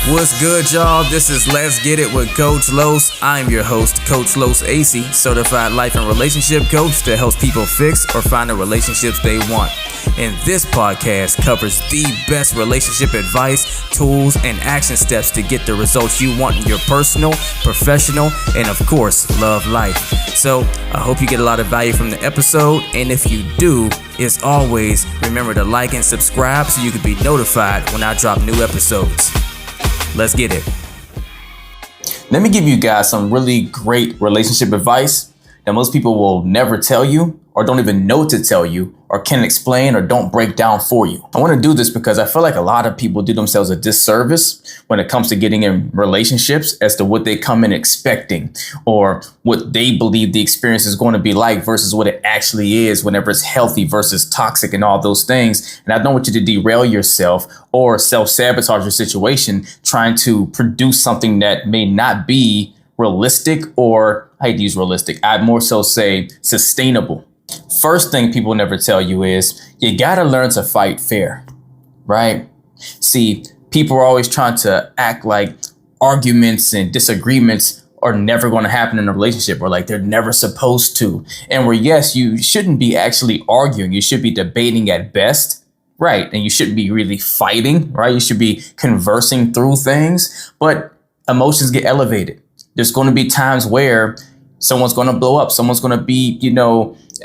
What's good, y'all? This is Let's Get It with Coach Los. I'm your host, Coach Los AC, certified life and relationship coach that helps people fix or find the relationships they want. And this podcast covers the best relationship advice, tools, and action steps to get the results you want in your personal, professional, and of course, love life. So I hope you get a lot of value from the episode. And if you do, as always, remember to like and subscribe so you can be notified when I drop new episodes. Let's get it. Let me give you guys some really great relationship advice that most people will never tell you or don't even know to tell you or can't explain or don't break down for you. I want to do this because I feel like a lot of people do themselves a disservice when it comes to getting in relationships as to what they come in expecting or what they believe the experience is going to be like versus what it actually is whenever it's healthy versus toxic and all those things. And I don't want you to derail yourself or self-sabotage your situation trying to produce something that may not be realistic, or I hate to use realistic, I'd more so say sustainable. First thing people never tell you is you got to learn to fight fair, right? See, people are always trying to act like arguments and disagreements are never going to happen in a relationship, or like they're never supposed to. And where, yes, you shouldn't be actually arguing. You should be debating at best, right? And you shouldn't be really fighting, right? You should be conversing through things, but emotions get elevated. There's going to be times where someone's going to blow up. Someone's going to be,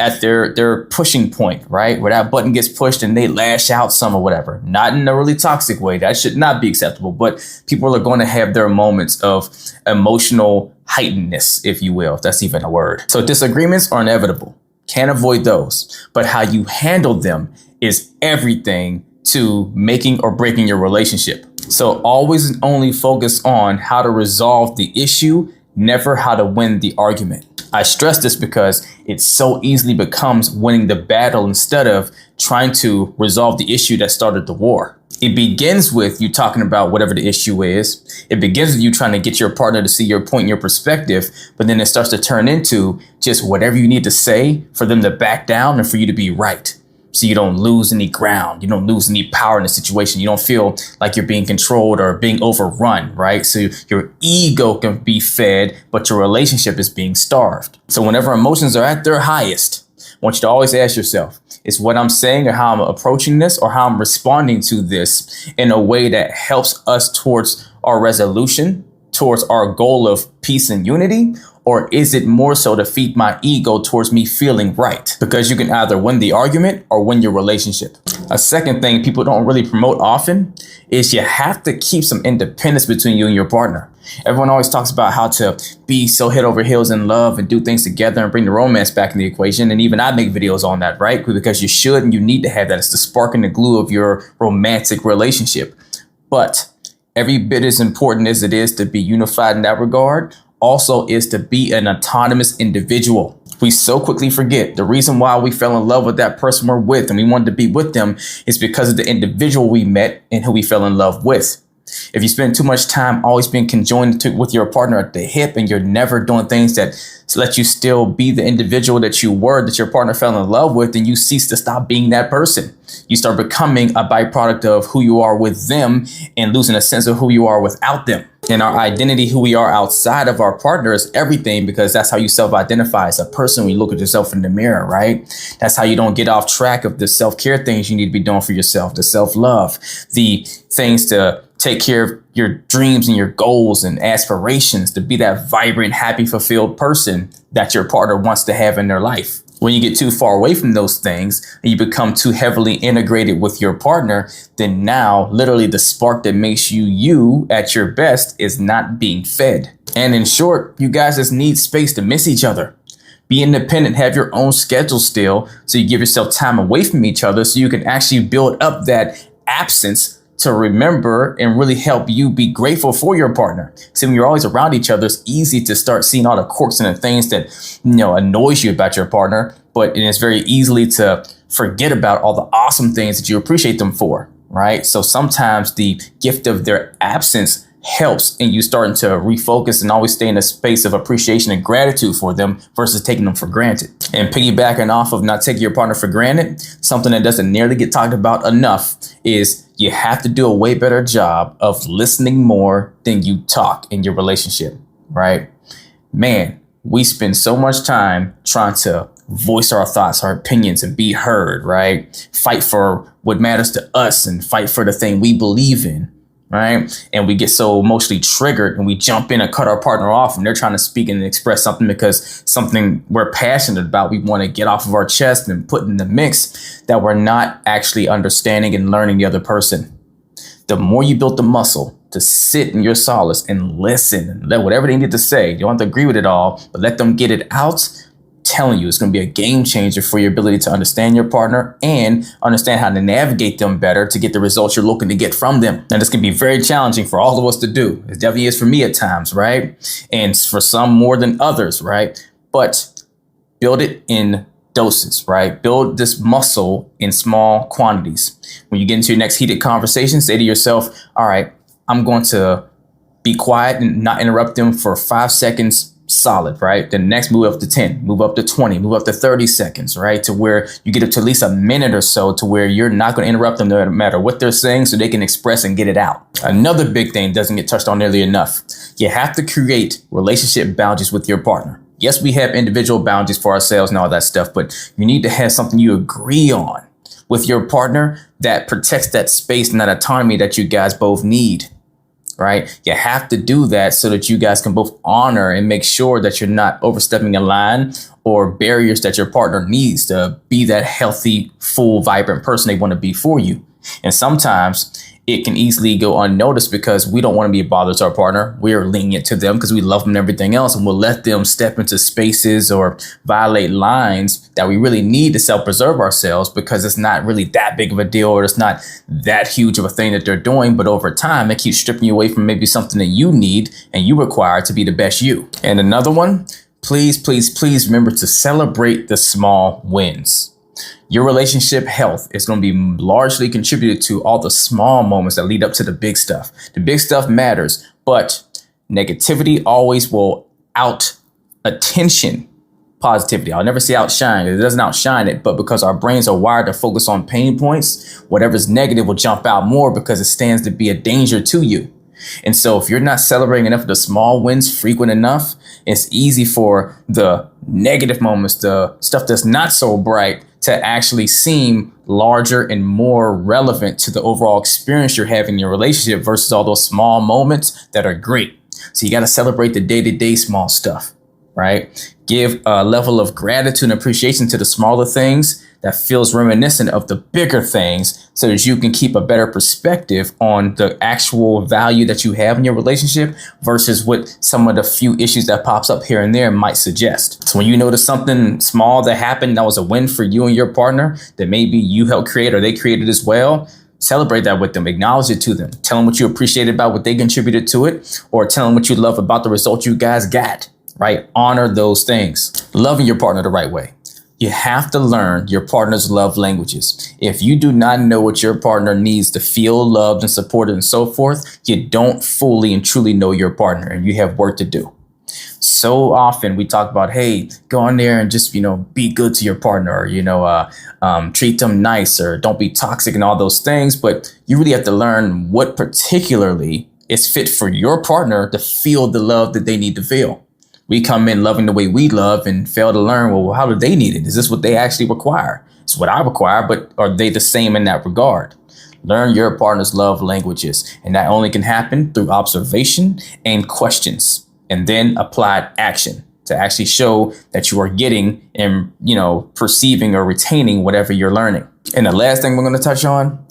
at their pushing point, right? Where that button gets pushed and they lash out some or whatever. Not in a really toxic way. That should not be acceptable. But people are going to have their moments of emotional heightenedness, if you will, if that's even a word. So disagreements are inevitable. Can't avoid those. But how you handle them is everything to making or breaking your relationship. So always and only focus on how to resolve the issue, never how to win the argument. I stress this because it so easily becomes winning the battle instead of trying to resolve the issue that started the war. It begins with you talking about whatever the issue is. It begins with you trying to get your partner to see your point and your perspective, but then it starts to turn into just whatever you need to say for them to back down and for you to be right. So you don't lose any ground. You don't lose any power in the situation. You don't feel like you're being controlled or being overrun, right? So your ego can be fed, but your relationship is being starved. So whenever emotions are at their highest, I want you to always ask yourself, is what I'm saying or how I'm approaching this or how I'm responding to this in a way that helps us towards our resolution, towards our goal of peace and unity? Or is it more so to feed my ego towards me feeling right? Because you can either win the argument or win your relationship. A second thing people don't really promote often is you have to keep some independence between you and your partner. Everyone always talks about how to be so head over heels in love and do things together and bring the romance back in the equation. And even I make videos on that, right? Because you should and you need to have that. It's the spark and the glue of your romantic relationship. But every bit as important as it is to be unified in that regard, also is to be an autonomous individual. We so quickly forget the reason why we fell in love with that person we're with and we wanted to be with them is because of the individual we met and who we fell in love with. If you spend too much time always being conjoined with your partner at the hip and you're never doing things that let you still be the individual that you were, that your partner fell in love with, then you cease to stop being that person. You start becoming a byproduct of who you are with them and losing a sense of who you are without them. And our identity, who we are outside of our partner, is everything, because that's how you self-identify as a person when you look at yourself in the mirror, right? That's how you don't get off track of the self-care things you need to be doing for yourself, the self-love, the things to take care of your dreams and your goals and aspirations, to be that vibrant, happy, fulfilled person that your partner wants to have in their life. When you get too far away from those things and you become too heavily integrated with your partner, then now literally the spark that makes you at your best is not being fed. And in short, you guys just need space to miss each other. Be independent, have your own schedule still, so you give yourself time away from each other so you can actually build up that absence to remember and really help you be grateful for your partner. See, when you're always around each other, it's easy to start seeing all the quirks and the things that, annoys you about your partner, but it's very easily to forget about all the awesome things that you appreciate them for, right? So sometimes the gift of their absence helps in you starting to refocus and always stay in a space of appreciation and gratitude for them versus taking them for granted. And piggybacking off of not taking your partner for granted, something that doesn't nearly get talked about enough is you have to do a way better job of listening more than you talk in your relationship, right? Man, we spend so much time trying to voice our thoughts, our opinions, and be heard, right? Fight for what matters to us and fight for the thing we believe in, right? And we get so emotionally triggered and we jump in and cut our partner off and they're trying to speak and express something because something we're passionate about, we want to get off of our chest and put in the mix, that we're not actually understanding and learning the other person. The more you build the muscle to sit in your solace and listen and let whatever they need to say, you don't have to agree with it all, but let them get it out. Telling you, it's going to be a game changer for your ability to understand your partner and understand how to navigate them better to get the results you're looking to get from them. Now, this can be very challenging for all of us to do. It definitely is for me at times, right? And for some more than others, right? But build it in doses, right? Build this muscle in small quantities. When you get into your next heated conversation, say to yourself, all right, I'm going to be quiet and not interrupt them for 5 seconds solid, right? Then next move up to 10, move up to 20, move up to 30 seconds, right? To where you get up to at least a minute or so to where you're not going to interrupt them no matter what they're saying so they can express and get it out. Another big thing doesn't get touched on nearly enough. You have to create relationship boundaries with your partner. Yes, we have individual boundaries for ourselves and all that stuff, but you need to have something you agree on with your partner that protects that space and that autonomy that you guys both need. Right? You have to do that so that you guys can both honor and make sure that you're not overstepping a line or barriers that your partner needs to be that healthy, full, vibrant person they want to be for you. And sometimes it can easily go unnoticed because we don't want to be a bother to our partner. We're lenient to them because we love them and everything else. And we'll let them step into spaces or violate lines that we really need to self-preserve ourselves because it's not really that big of a deal or it's not that huge of a thing that they're doing. But over time, it keeps stripping you away from maybe something that you need and you require to be the best you. And another one, please, please, please remember to celebrate the small wins. Your relationship health is going to be largely contributed to all the small moments that lead up to the big stuff. The big stuff matters, but negativity always will out attention positivity. I'll never say outshine. It doesn't outshine it, but because our brains are wired to focus on pain points, whatever's negative will jump out more because it stands to be a danger to you. And so if you're not celebrating enough of the small wins frequent enough, it's easy for the negative moments, the stuff that's not so bright, to actually seem larger and more relevant to the overall experience you're having in your relationship versus all those small moments that are great. So you got to celebrate the day-to-day small stuff, right? Give a level of gratitude and appreciation to the smaller things that feels reminiscent of the bigger things so that you can keep a better perspective on the actual value that you have in your relationship versus what some of the few issues that pops up here and there might suggest. So when you notice something small that happened that was a win for you and your partner that maybe you helped create or they created as well, celebrate that with them, acknowledge it to them, tell them what you appreciated about what they contributed to it, or tell them what you love about the result you guys got, right? Honor those things. Loving your partner the right way. You have to learn your partner's love languages. If you do not know what your partner needs to feel loved and supported and so forth, you don't fully and truly know your partner and you have work to do. So often we talk about, hey, go in there and just, be good to your partner or, treat them nice or don't be toxic and all those things. But you really have to learn what particularly is fit for your partner to feel the love that they need to feel. We come in loving the way we love and fail to learn, well, how do they need it? Is this what they actually require? It's what I require, but are they the same in that regard? Learn your partner's love languages. And that only can happen through observation and questions, and then applied action to actually show that you are getting and, perceiving or retaining whatever you're learning. And the last thing we're going to touch on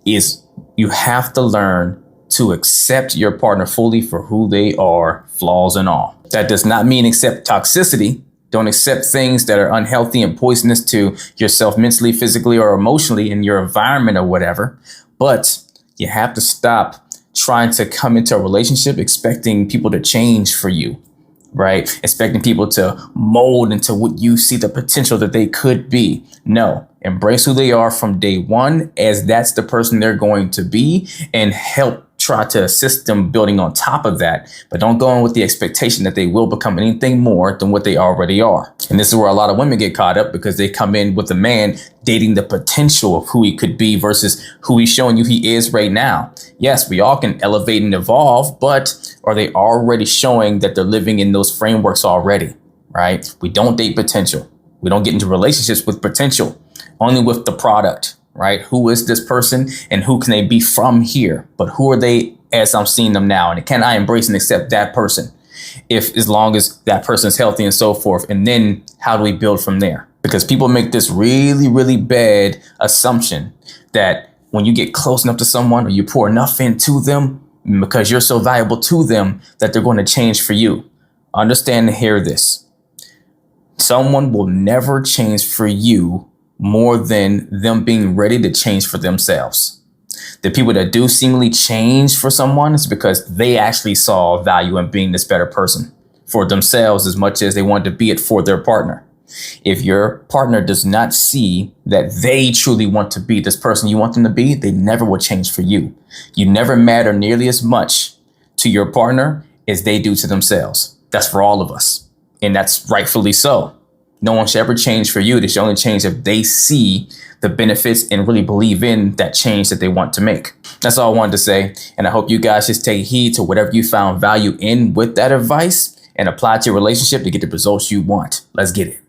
is you have to learn to accept your partner fully for who they are, flaws and all. That does not mean accept toxicity. Don't accept things that are unhealthy and poisonous to yourself mentally, physically, or emotionally in your environment or whatever. But you have to stop trying to come into a relationship expecting people to change for you, right? Expecting people to mold into what you see the potential that they could be. No, embrace who they are from day one, as that's the person they're going to be, and help try to assist them building on top of that, but don't go in with the expectation that they will become anything more than what they already are. And this is where a lot of women get caught up, because they come in with a man dating the potential of who he could be versus who he's showing you he is right now. Yes, we all can elevate and evolve, but are they already showing that they're living in those frameworks already, right? We don't date potential. We don't get into relationships with potential, only with the product, right? Who is this person and who can they be from here? But who are they as I'm seeing them now? And can I embrace and accept that person as long as that person's healthy and so forth? And then how do we build from there? Because people make this really, really bad assumption that when you get close enough to someone or you pour enough into them because you're so valuable to them that they're going to change for you. Understand and hear this. Someone will never change for you more than them being ready to change for themselves. The people that do seemingly change for someone is because they actually saw value in being this better person for themselves as much as they wanted to be it for their partner. If your partner does not see that they truly want to be this person you want them to be, they never will change for you. You never matter nearly as much to your partner as they do to themselves. That's for all of us. And that's rightfully so. No one should ever change for you. They should only change if they see the benefits and really believe in that change that they want to make. That's all I wanted to say. And I hope you guys just take heed to whatever you found value in with that advice and apply it to your relationship to get the results you want. Let's get it.